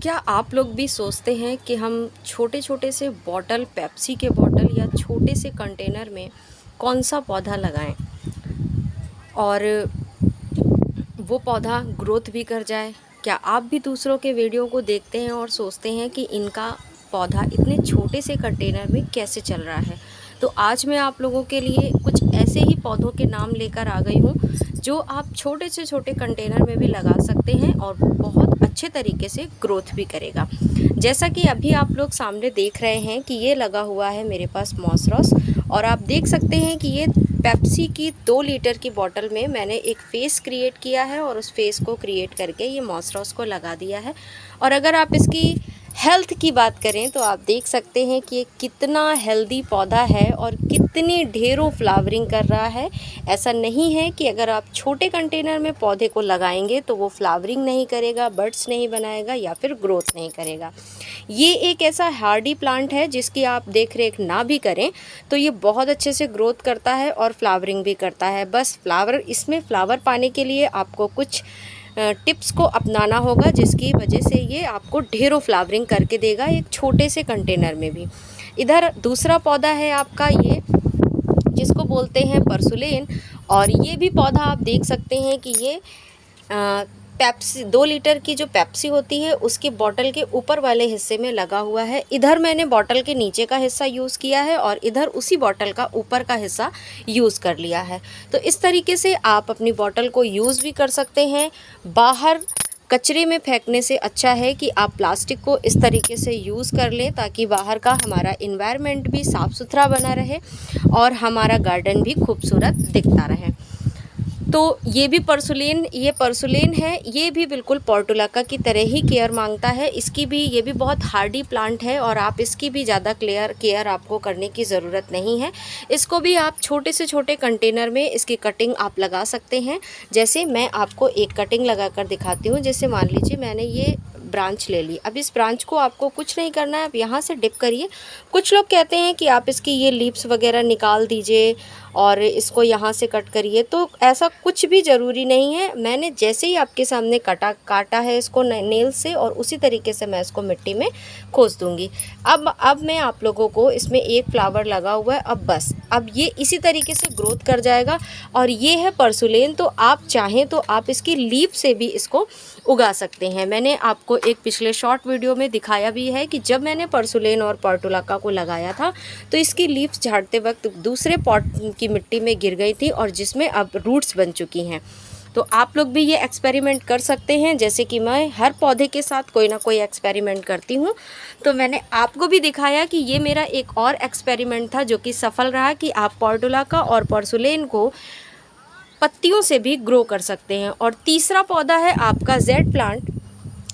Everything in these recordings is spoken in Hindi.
क्या आप लोग भी सोचते हैं कि हम छोटे छोटे से बॉटल, पेप्सी के बॉटल या छोटे से कंटेनर में कौन सा पौधा लगाएं और वो पौधा ग्रोथ भी कर जाए? क्या आप भी दूसरों के वीडियो को देखते हैं और सोचते हैं कि इनका पौधा इतने छोटे से कंटेनर में कैसे चल रहा है? तो आज मैं आप लोगों के लिए कुछ ऐसे ही पौधों के नाम लेकर आ गई हूँ जो आप छोटे से छोटे कंटेनर में भी लगा सकते हैं और वो बहुत अच्छे तरीके से ग्रोथ भी करेगा। जैसा कि अभी आप लोग सामने देख रहे हैं कि ये लगा हुआ है मेरे पास मॉसरॉस, और आप देख सकते हैं कि ये पेप्सी की 2 लीटर की बॉटल में मैंने एक फेस क्रिएट किया है और उस फेस को क्रिएट करके ये मॉसरॉस को लगा दिया है। और अगर आप इसकी हेल्थ की बात करें तो आप देख सकते हैं कि ये कितना हेल्दी पौधा है और कितनी ढेरों फ्लावरिंग कर रहा है। ऐसा नहीं है कि अगर आप छोटे कंटेनर में पौधे को लगाएंगे तो वो फ्लावरिंग नहीं करेगा, बड्स नहीं बनाएगा या फिर ग्रोथ नहीं करेगा। ये एक ऐसा हार्डी प्लांट है जिसकी आप देख रेख ना भी करें तो ये बहुत अच्छे से ग्रोथ करता है और फ्लावरिंग भी करता है। बस इसमें फ्लावर पाने के लिए आपको कुछ टिप्स को अपनाना होगा, जिसकी वजह से ये आपको ढेरों फ्लावरिंग करके देगा एक छोटे से कंटेनर में भी। इधर दूसरा पौधा है आपका ये, जिसको बोलते हैं परसुलेन, और ये भी पौधा आप देख सकते हैं कि ये पेप्सी 2 लीटर की जो पेप्सी होती है उसकी बॉटल के ऊपर वाले हिस्से में लगा हुआ है। इधर मैंने बॉटल के नीचे का हिस्सा यूज़ किया है और इधर उसी बॉटल का ऊपर का हिस्सा यूज़ कर लिया है। तो इस तरीके से आप अपनी बॉटल को यूज़ भी कर सकते हैं। बाहर कचरे में फेंकने से अच्छा है कि आप प्लास्टिक को इस तरीके से यूज़ कर लें ताकि बाहर का हमारा इन्वायरमेंट भी साफ़ सुथरा बना रहे और हमारा गार्डन भी खूबसूरत दिखता रहे। तो ये परसुलेन है, ये भी बिल्कुल पोर्टुलाका की तरह ही केयर मांगता है। ये भी बहुत हार्डी प्लांट है और आप इसकी भी ज़्यादा केयर आपको करने की ज़रूरत नहीं है। इसको भी आप छोटे से छोटे कंटेनर में इसकी कटिंग आप लगा सकते हैं। जैसे मैं आपको एक कटिंग लगा कर दिखाती हूँ। जैसे मान लीजिए मैंने ये ब्रांच ले ली। अब इस ब्रांच को आपको कुछ नहीं करना है, आप यहाँ से डिप करिए। कुछ लोग कहते हैं कि आप इसकी ये लीव्स वगैरह निकाल दीजिए और इसको यहाँ से कट करिए, तो ऐसा कुछ भी ज़रूरी नहीं है। मैंने जैसे ही आपके सामने काटा है इसको नेल से, और उसी तरीके से मैं इसको मिट्टी में खोस दूँगी। अब मैं आप लोगों को इसमें एक फ्लावर लगा हुआ है, अब ये इसी तरीके से ग्रोथ कर जाएगा। और ये है परसुलेन, तो आप चाहें तो आप इसकी लीफ से भी इसको उगा सकते हैं। मैंने आपको एक पिछले शॉर्ट वीडियो में दिखाया भी है कि जब मैंने परसुलेन और पोर्टुलाका को लगाया था तो इसकी लीव्स झाड़ते वक्त दूसरे पॉट की मिट्टी में गिर गई थी और जिसमें अब रूट्स बन चुकी हैं। तो आप लोग भी ये एक्सपेरिमेंट कर सकते हैं, जैसे कि मैं हर पौधे के साथ कोई ना कोई एक्सपेरिमेंट करती हूँ। तो मैंने आपको भी दिखाया कि ये मेरा एक और एक्सपेरिमेंट था जो कि सफल रहा कि आप पोर्टुलाका और परसुलेन को पत्तियों से भी ग्रो कर सकते हैं। और तीसरा पौधा है आपका जेड प्लांट।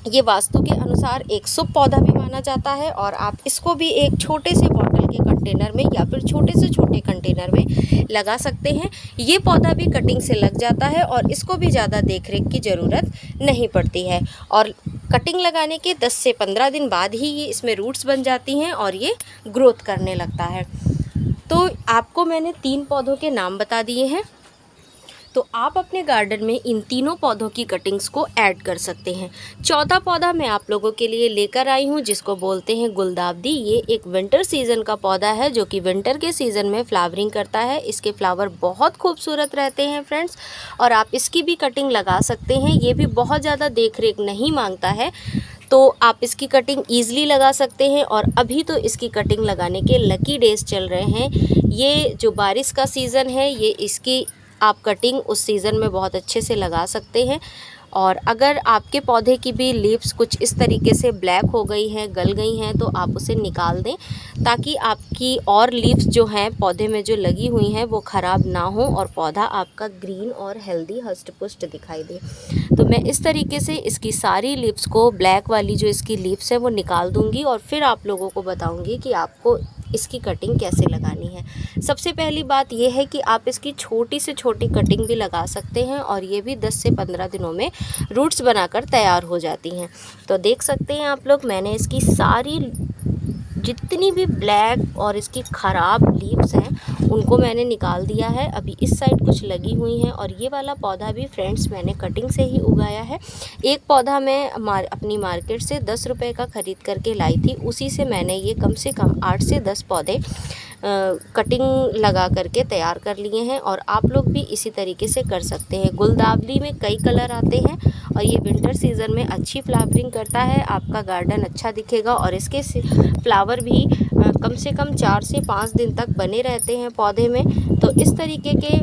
ये वास्तु के अनुसार एक शुभ पौधा भी माना जाता है और आप इसको भी एक छोटे से बॉटल के कंटेनर में या फिर छोटे से छोटे कंटेनर में लगा सकते हैं। ये पौधा भी कटिंग से लग जाता है और इसको भी ज़्यादा देखरेख की ज़रूरत नहीं पड़ती है, और कटिंग लगाने के 10 से 15 दिन बाद ही ये इसमें रूट्स बन जाती हैं और ये ग्रोथ करने लगता है। तो आपको मैंने 3 पौधों के नाम बता दिए हैं, तो आप अपने गार्डन में इन तीनों पौधों की कटिंग्स को ऐड कर सकते हैं। चौथा पौधा मैं आप लोगों के लिए लेकर आई हूँ जिसको बोलते हैं गुलदावदी। ये एक विंटर सीज़न का पौधा है जो कि विंटर के सीज़न में फ्लावरिंग करता है। इसके फ्लावर बहुत खूबसूरत रहते हैं फ्रेंड्स, और आप इसकी भी कटिंग लगा सकते हैं। ये भी बहुत ज़्यादा देख रेख नहीं मांगता है, तो आप इसकी कटिंग ईज़िली लगा सकते हैं। और अभी तो इसकी कटिंग लगाने के लकी डेज़ चल रहे हैं। ये जो बारिश का सीज़न है, ये इसकी आप कटिंग उस सीज़न में बहुत अच्छे से लगा सकते हैं। और अगर आपके पौधे की भी लीव्स कुछ इस तरीके से ब्लैक हो गई हैं, गल गई हैं, तो आप उसे निकाल दें ताकि आपकी और लीव्स जो हैं पौधे में जो लगी हुई हैं वो ख़राब ना हो और पौधा आपका ग्रीन और हेल्दी हष्ट पुष्ट दिखाई दे। तो मैं इस तरीके से इसकी सारी लीव्स को, ब्लैक वाली जो इसकी लीव्स है वो निकाल दूँगी और फिर आप लोगों को बताऊँगी कि आपको इसकी कटिंग कैसे लगानी है। सबसे पहली बात यह है कि आप इसकी छोटी से छोटी कटिंग भी लगा सकते हैं और ये भी 10 से 15 दिनों में रूट्स बनाकर तैयार हो जाती हैं। तो देख सकते हैं आप लोग, मैंने इसकी सारी जितनी भी ब्लैक और इसकी ख़राब लीव्स हैं उनको मैंने निकाल दिया है। अभी इस साइड कुछ लगी हुई हैं और ये वाला पौधा भी फ्रेंड्स मैंने कटिंग से ही उगाया है। एक पौधा मैं अपनी मार्केट से 10 रुपये का ख़रीद करके लाई थी, उसी से मैंने ये कम से कम 8 से 10 पौधे कटिंग लगा करके तैयार कर लिए हैं। और आप लोग भी इसी तरीके से कर सकते हैं। गुलदावरी में कई कलर आते हैं और ये विंटर सीज़न में अच्छी फ्लावरिंग करता है, आपका गार्डन अच्छा दिखेगा और इसके फ्लावर भी कम से कम 4 से 5 दिन तक बने रहते हैं पौधे में। तो इस तरीके के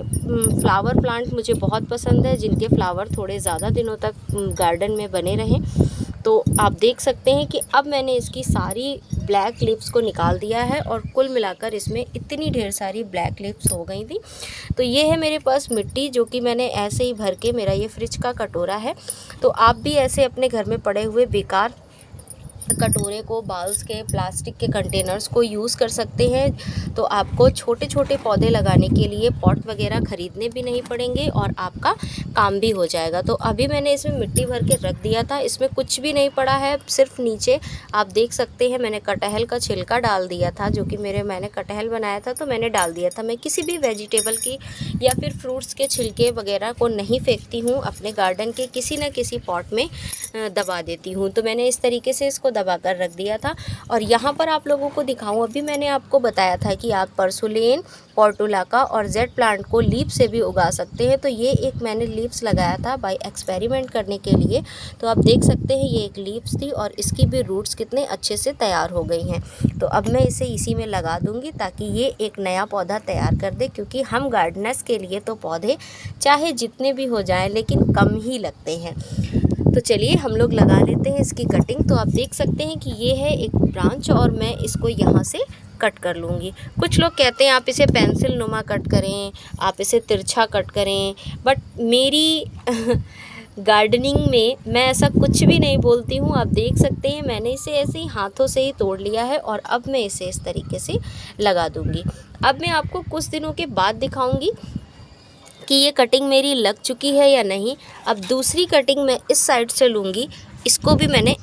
फ्लावर प्लांट मुझे बहुत पसंद है, जिनके फ्लावर थोड़े ज़्यादा दिनों तक गार्डन में बने रहें। तो आप देख सकते हैं कि अब मैंने इसकी सारी ब्लैक लिप्स को निकाल दिया है और कुल मिलाकर इसमें इतनी ढेर सारी ब्लैक लिप्स हो गई थी। तो ये है मेरे पास मिट्टी, जो कि मैंने ऐसे ही भर के, मेरा ये फ्रिज का कटोरा है। तो आप भी ऐसे अपने घर में पड़े हुए बेकार कटोरे को, बाउल्स के, प्लास्टिक के कंटेनर्स को यूज़ कर सकते हैं। तो आपको छोटे छोटे पौधे लगाने के लिए पॉट वगैरह ख़रीदने भी नहीं पड़ेंगे और आपका काम भी हो जाएगा। तो अभी मैंने इसमें मिट्टी भर के रख दिया था, इसमें कुछ भी नहीं पड़ा है, सिर्फ नीचे आप देख सकते हैं मैंने कटहल का छिलका डाल दिया था, जो कि मैंने कटहल बनाया था तो मैंने डाल दिया था। मैं किसी भी वेजिटेबल की या फिर फ्रूट्स के छिलके वगैरह को नहीं फेंकती हूँ, अपने गार्डन के किसी न किसी पॉट में दबा देती हूँ। तो मैंने इस तरीके से इसको दबा कर रख दिया था। और यहाँ पर आप लोगों को दिखाऊं, अभी मैंने आपको बताया था कि आप पर्सुलेन, पोर्टुलाका और जेड प्लांट को लीफ से भी उगा सकते हैं। तो ये एक मैंने लीव्स लगाया था बाय एक्सपेरिमेंट करने के लिए। तो आप देख सकते हैं ये एक लीव्स थी और इसकी भी रूट्स कितने अच्छे से तैयार हो गई हैं। तो अब मैं इसे इसी में लगा दूंगी ताकि ये एक नया पौधा तैयार कर दे, क्योंकि हम गार्डनर्स के लिए तो पौधे चाहे जितने भी हो जाएं लेकिन कम ही लगते हैं। तो चलिए हम लोग लगा लेते हैं इसकी कटिंग। तो आप देख सकते हैं कि ये है एक ब्रांच और मैं इसको यहाँ से कट कर लूँगी। कुछ लोग कहते हैं आप इसे पेंसिल नुमा कट करें, आप इसे तिरछा कट करें, बट मेरी गार्डनिंग में मैं ऐसा कुछ भी नहीं बोलती हूँ। आप देख सकते हैं मैंने इसे ऐसे ही हाथों से ही तोड़ लिया है और अब मैं इसे इस तरीके से लगा दूँगी। अब मैं आपको कुछ दिनों के बाद दिखाऊँगी कि ये कटिंग मेरी लग चुकी है या नहीं। अब दूसरी कटिंग मैं इस साइड से लूँगी, इसको भी मैंने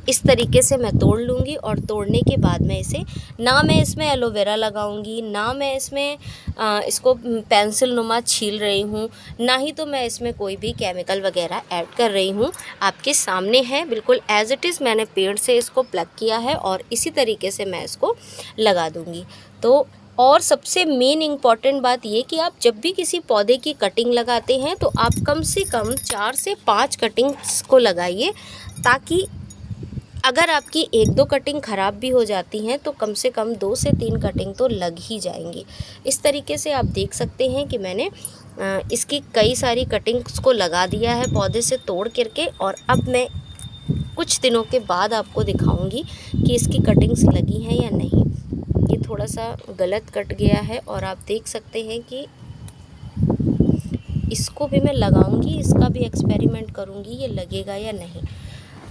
इस तरीके से मैं तोड़ लूँगी और तोड़ने के बाद मैं इसे, ना मैं इसमें एलोवेरा लगाऊंगी, ना मैं इसमें इसको पेंसिल नुमा छील रही हूँ, ना ही तो मैं इसमें कोई भी केमिकल वगैरह ऐड कर रही हूँ। आपके सामने है बिल्कुल एज इट इज़, मैंने पेड़ से इसको प्लग किया है और इसी तरीके से मैं इसको लगा दूँगी। तो और सबसे मेन इम्पॉर्टेंट बात ये कि आप जब भी किसी पौधे की कटिंग लगाते हैं तो आप कम से कम 4 से 5 कटिंग्स को लगाइए, ताकि अगर आपकी 1-2 कटिंग ख़राब भी हो जाती हैं तो कम से कम 2 से 3 कटिंग तो लग ही जाएंगी। इस तरीके से आप देख सकते हैं कि मैंने इसकी कई सारी कटिंग्स को लगा दिया है पौधे से तोड़ करके। और अब मैं कुछ दिनों के बाद आपको दिखाऊंगी कि इसकी कटिंग्स लगी हैं या नहीं। ये थोड़ा सा गलत कट गया है और आप देख सकते हैं कि इसको भी मैं लगाऊंगी, इसका भी एक्सपेरिमेंट करूंगी ये लगेगा या नहीं।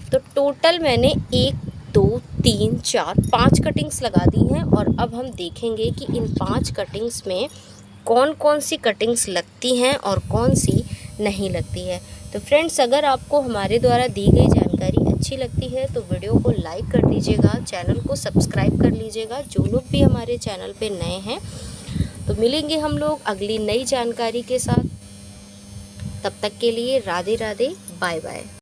तो टोटल मैंने 1, 2, 3, 4, 5 कटिंग्स लगा दी हैं और अब हम देखेंगे कि इन 5 कटिंग्स में कौन कौन सी कटिंग्स लगती हैं और कौन सी नहीं लगती है। तो फ्रेंड्स, अगर आपको हमारे द्वारा दी गई जानकारी अच्छी लगती है तो वीडियो को लाइक कर दीजिएगा, चैनल को सब्सक्राइब कर लीजिएगा। जो लोग भी हमारे चैनल पे नए हैं, तो मिलेंगे हम लोग अगली नई जानकारी के साथ। तब तक के लिए राधे राधे, बाय बाय।